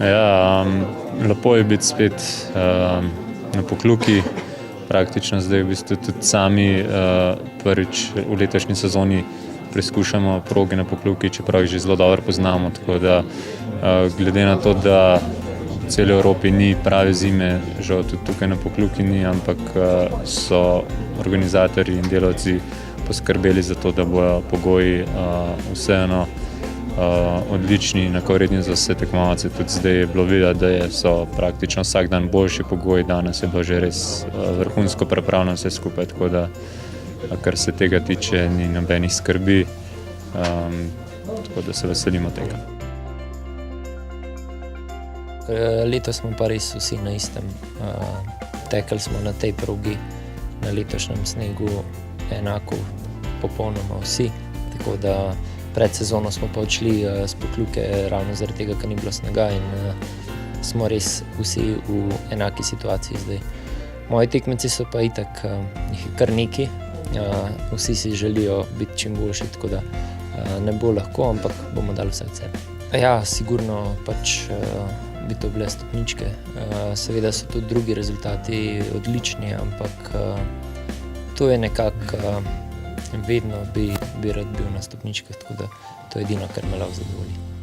Ja, lepo je biti spet na Pokljuki. Praktično zdaj v bistvu tudi sami prvič v letošnji sezoni preizkušamo proge na Pokljuki, čeprav jih že zelo dobro poznamo. Tako da glede na to, da v celi Evropi ni prave zime, žal tudi tukaj na Pokljuki ni, ampak so organizatorji in delavci poskrbeli za to, da bojo pogoji vseeno odlični, enakovredni za vse tekmovalce. Tudi zdaj je bilo videti, da so praktično vsak dan boljši pogoji. Danes je bilo že res vrhunsko pripravljeno vse skupaj, tako da kar se tega tiče, ni nobenih skrbi, tako da se veselimo tega. Letos smo pa res vsi na istem. Tekli smo na tej progi, na letošnjem snegu enako popolnoma vsi, tako da pred sezono smo pa odšli z Pokljuke ravno zaradi tega, ker ni bilo snega in smo res vsi v enaki situaciji zdaj. Moji tekmeci so pa itak jih kar neki, vsi si želijo biti čim boljši, tako da ne bo lahko, ampak bomo dali vse od sebe. Ja, sigurno pač bi to bile stopničke. Seveda so tudi drugi rezultati odlični, ampak to je nekako vedno bi rad bil na stopničkah, tako da to je edino, kar me lahko zadovolji.